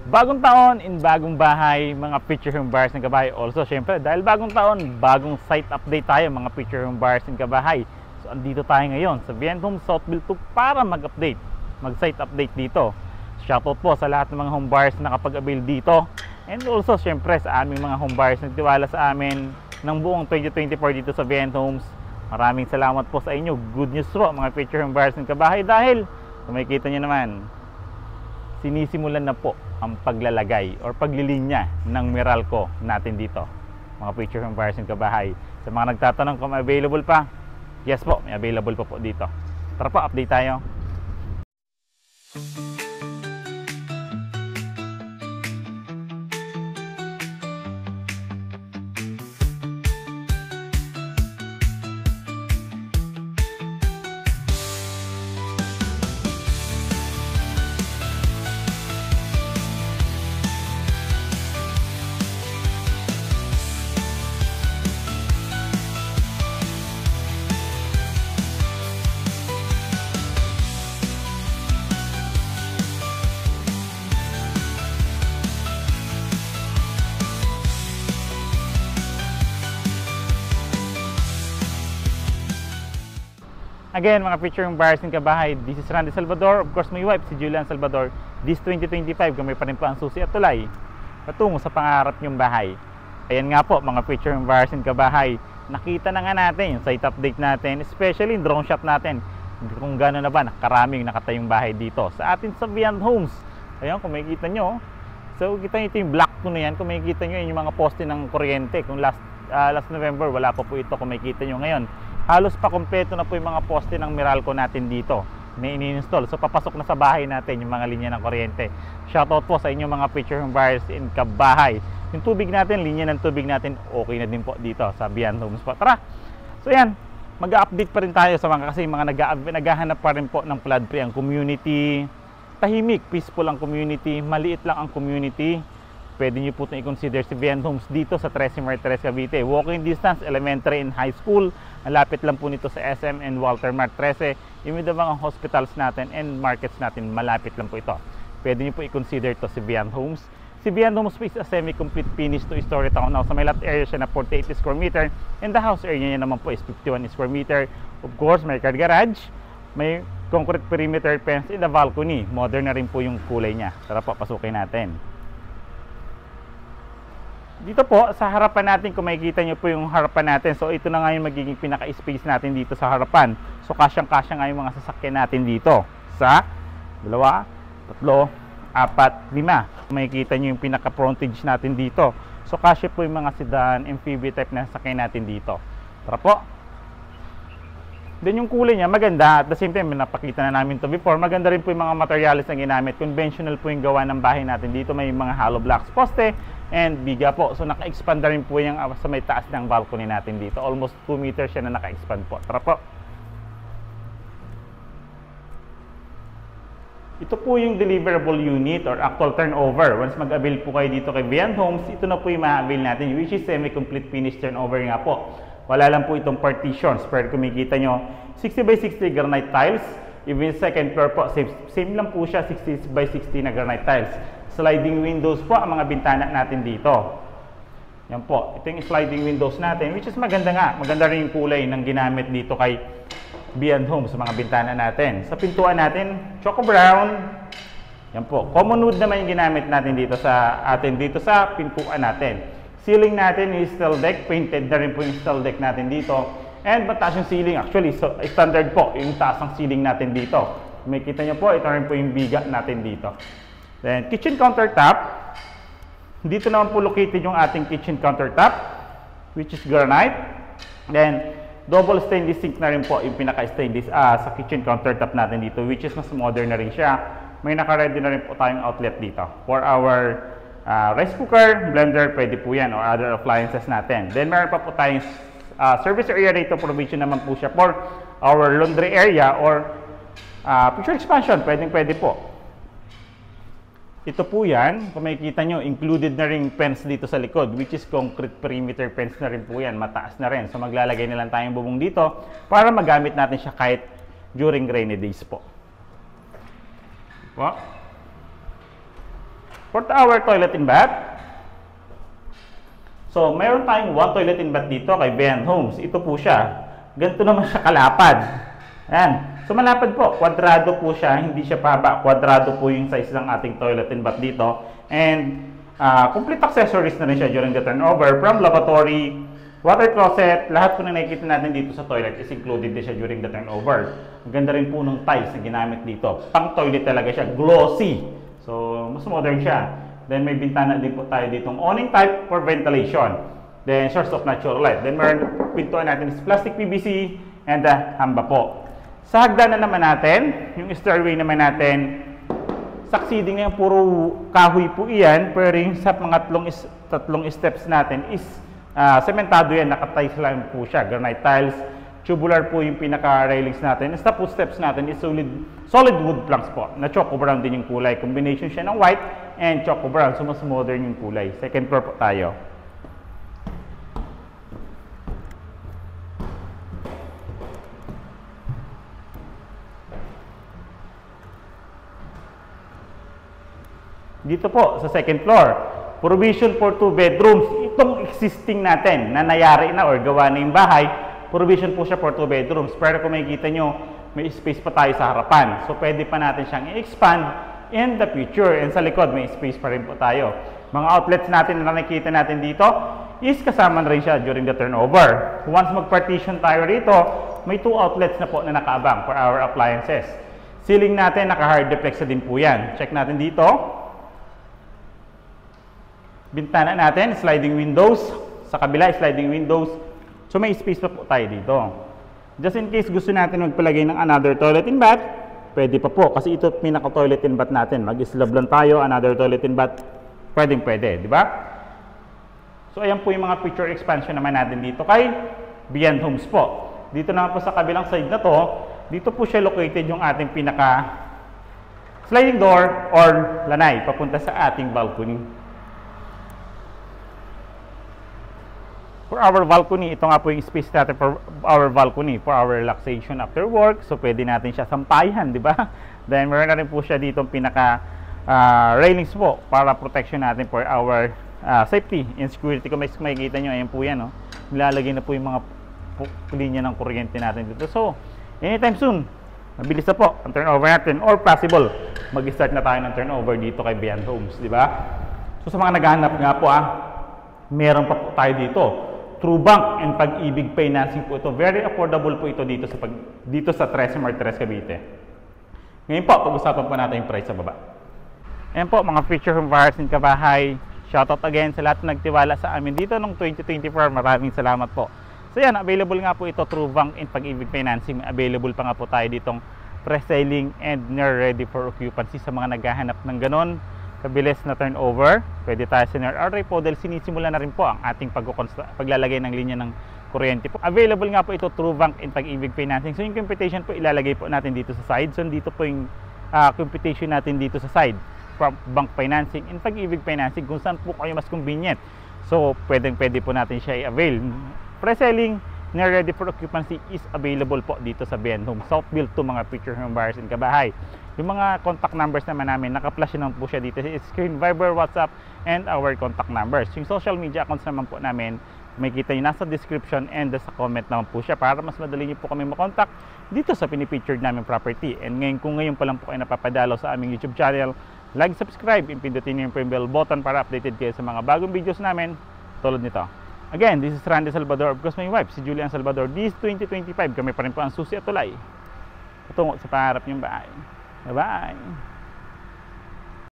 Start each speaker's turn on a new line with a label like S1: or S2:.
S1: Bagong taon in bagong bahay, mga future home buyers ng kabahay. Also, syempre, dahil bagong taon, bagong site update tayo, mga future home buyers ng kabahay. So, andito tayo ngayon sa Bien Homes Southville 2 para mag-update, mag-site update dito. Shoutout po sa lahat ng mga home buyers na nakapag-avail dito. And also, syempre, sa aming mga home buyers na nagtiwala sa amin ng buong 2024 dito sa Bien Homes. Maraming salamat po sa inyo. Good news po, mga future home buyers ng kabahay, dahil kung makikita nyo naman, sinisimulan na po ang paglalagay or paglilinya ng Meralco natin dito, mga future home buyers ng kabahay. Sa mga nagtatanong kung may available pa, yes po, may available po dito. Tara po, update tayo. Again, mga future home buyers ng kabahay, this is Randy Salvador. Of course, my wife, si Julian Salvador. This 2025, kami pa rin po ang susi at tulay patungo sa pangarap nyong bahay. Ayan nga po, mga future home buyers ng kabahay, nakita na nga natin yung site update natin, especially yung drone shot natin, kung gano'n na ba, karaming nakatayong bahay dito sa atin sa Bien Homes. Ayan, kung makikita nyo, so kita nyo ito yung black ko na yan, kung makikita nyo yung mga poste ng kuryente. Kung last November, wala pa po ito, kung makikita nyo ngayon. Halos pa kompleto na po yung mga poste ng Meralco natin dito. May ini-install. So papasok na sa bahay natin yung mga linya ng kuryente. Shoutout po sa inyong mga future home buyers in kabahay. Yung tubig natin, linya ng tubig natin, okay na din po dito sa Bien Homes po. Tara! So yan, mag-update pa rin tayo sa mga kasi mga naghahanap pa rin po ng flood free ang community. Tahimik, peaceful ang community, maliit lang ang community. Pwede nyo po itong i-consider si Bien Homes dito sa 13 Martires, Cavite. Walking distance, elementary and high school. Malapit lang po nito sa SM and Walter Mart 13. Yung mga hospitals natin and markets natin, malapit lang po ito. Pwede nyo po i-consider ito si Bien Homes. Si Bien Homes is a semi-complete finished two-story townhouse. Sa may lot area siya na 48 square meter. And the house area niya naman po is 51 square meter. Of course, may car garage. May concrete perimeter fence in the balcony. Modern na rin po yung kulay niya. Tara po, pasukin natin. Dito po, sa harapan natin, kung makikita nyo po yung harapan natin, so ito na nga yung magiging pinaka-space natin dito sa harapan. So kasyang-kasya nga yung mga sasakyan natin dito sa 2, 3, 4, 5. Kung makikita nyo yung pinaka-frontage natin dito. So kasya po yung mga sedan, MPV type na sasakyan natin dito. Tara po. Then yung kulay niya, maganda. At the same time, napakita na namin to before. Maganda rin po yung mga materials na ginamit. Conventional po yung gawa ng bahay natin dito. May mga hollow blocks poste and biga po. So naka-expand na rin po yung sa may taas ng balcony natin dito. Almost 2 meters siya na naka-expand po. Tara po. Ito po yung deliverable unit or actual turnover. Once mag-avail po kayo dito kay Bien Homes, ito na po yung ma-avail natin, which is semi-complete finished turnover nga po. Wala lang po itong partitions. Pero kung makikita nyo, 60 by 60 granite tiles. Even second floor po, same lang po siya, 60 by 60 na granite tiles. Sliding windows po ang mga bintana natin dito. Yan po. Ito yung sliding windows natin, which is maganda nga. Maganda rin yung kulay ng ginamit dito kay Bien Homes sa mga bintana natin. Sa pintuan natin, choco brown. Yan po. Common wood naman yung ginamit natin dito sa pintuan natin. Ceiling natin is steel deck, painted na rin po yung steel deck natin dito. And mataas yung ceiling, actually, so standard po yung taas ng ceiling natin dito. May kita nyo po, ito rin po yung biga natin dito. Then, kitchen countertop. Dito naman po located yung ating kitchen countertop, which is granite. Then, double stainless sink na rin po yung pinaka-stainless sa kitchen countertop natin dito, which is mas modern na rin siya. May naka-ready na rin po tayong outlet dito for our rice cooker, blender, pwede po yan, or other appliances natin. Then meron pa po tayong service area dito, provision naman po siya for our laundry area or future expansion, pwede po. Ito po yan, kung makikita nyo, included na rin fence dito sa likod, which is concrete perimeter fence na rin po yan, mataas na rin. So maglalagay na lang tayong bubong dito para magamit natin siya kahit during rainy days po. For our toilet and bath, so mayroon tayong one toilet and bath dito kay Beyond Homes. Ito po siya. Ganito naman siya kalapad. Ayan. So malapad po. Kwadrado po siya. Hindi siya pahaba. Kwadrado po yung size ng ating toilet and bath dito. And complete accessories na rin siya during the turnover. From lavatory, water closet, lahat po na nakikita natin dito sa toilet is included din siya during the turnover. Ang ganda rin po ng tiles na ginamit dito. Pang toilet talaga siya. Glossy. So mas modern siya. Then may bintana din po tayo ditong awning type for ventilation. Then source of natural light. Then meron pintuan natin is plastic PVC and hamba po. Sa hagdanan naman natin, yung stairway naman natin, succeeding na yung puro kahoy po iyan, pero yung sa mga tatlong steps natin is sementado yan, naka-tiles lang po siya, granite tiles, tubular po yung pinaka-railings natin. Sa po steps natin is solid wood planks po, na choco brown din yung kulay. Combination siya ng white and choco brown, so mas modern yung kulay. Second floor po tayo. Dito po sa second floor, provision for 2 bedrooms. Itong existing natin na nayari na or gawa na yung bahay, provision po siya for 2 bedrooms. Pero kung makikita nyo, may space pa tayo sa harapan. So pwede pa natin siyang i-expand in the future. And sa likod, may space pa rin po tayo. Mga outlets natin na nakikita natin dito is kasama na rin siya during the turnover. Once mag-partition tayo rito, may 2 outlets na po na nakaabang for our appliances. Ceiling natin, naka-hard deflex din po yan. Check natin dito. Bintana natin, sliding windows. Sa kabila, sliding windows. So may space pa po tayo dito. Just in case gusto natin magpalagay ng another toilet and bath, pwede pa po. Kasi ito pinaka-toilet and bath natin. Mag-slab lang tayo, another toilet and bath. Pwede, di ba? So ayan po yung mga feature expansion naman natin dito kay Beyond Homes po. Dito naman po sa kabilang side na to, dito po siya located yung ating pinaka sliding door or lanay papunta sa ating balcony. For our balcony, ito nga po yung space natin for our balcony, for our relaxation after work. So, pwede natin siya sampayan, di ba? Then, meron na rin po siya dito pinaka railings po para protection natin for our safety and security. Kung makikita nyo, ayan po yan, no? Nilalagay na po yung mga linya ng kuryente natin dito. So, anytime soon, mabilis na po ang turnover natin or possible, mag-start na tayo ng turnover dito kay Beyond Homes, di ba? So, sa mga naghahanap nga po, meron pa po tayo dito. True Bank and Pag-ibig financing po ito. Very affordable po ito dito sa Tres Martires, Cavite. Ngayon po, pag-usapan po natin yung price sa baba. Ayan po, mga feature home buyers and kabahay. Shoutout again sa lahat na nagtiwala sa amin dito noong 2024. Maraming salamat po. So yan, available nga po ito True Bank and Pag-ibig financing. Available pa nga po tayo ditong pre-selling and near ready for occupancy sa mga naghahanap ng ganon kabilis na turnover. Pwede tayo sa near RA po dahil sinisimula na rin po ang ating paglalagay ng linya ng kuryente po. Available nga po ito True Bank and Pag-ibig financing. So yung computation po ilalagay po natin dito sa side. So dito po yung computation natin dito sa side from bank financing and Pag-ibig financing kung saan po kayo mas convenient. So pwede po natin siya i-avail. Pre-selling, near ready for occupancy is available po dito sa Beyond Homes. Southfield to mga future home buyers and kabahay. Yung mga contact numbers naman namin, naka-flash naman po siya dito. Screen, Viber, WhatsApp, and our contact numbers. Yung social media accounts naman po namin, may kita nyo nasa description and sa comment naman po siya para mas madali nyo po kami makontak dito sa pinipictured namin property. And ngayon, kung ngayon pa lang po kayo napapadalaw sa aming YouTube channel, like, subscribe, and pindutin nyo yung bell button para updated kayo sa mga bagong videos namin tulad nito. Again, this is Randy Salvador, of course my wife, si Julian Salvador. This 2025, kami pa rin po ang susi at tulay patungo sa pangarap niyong bahay. Bye-bye!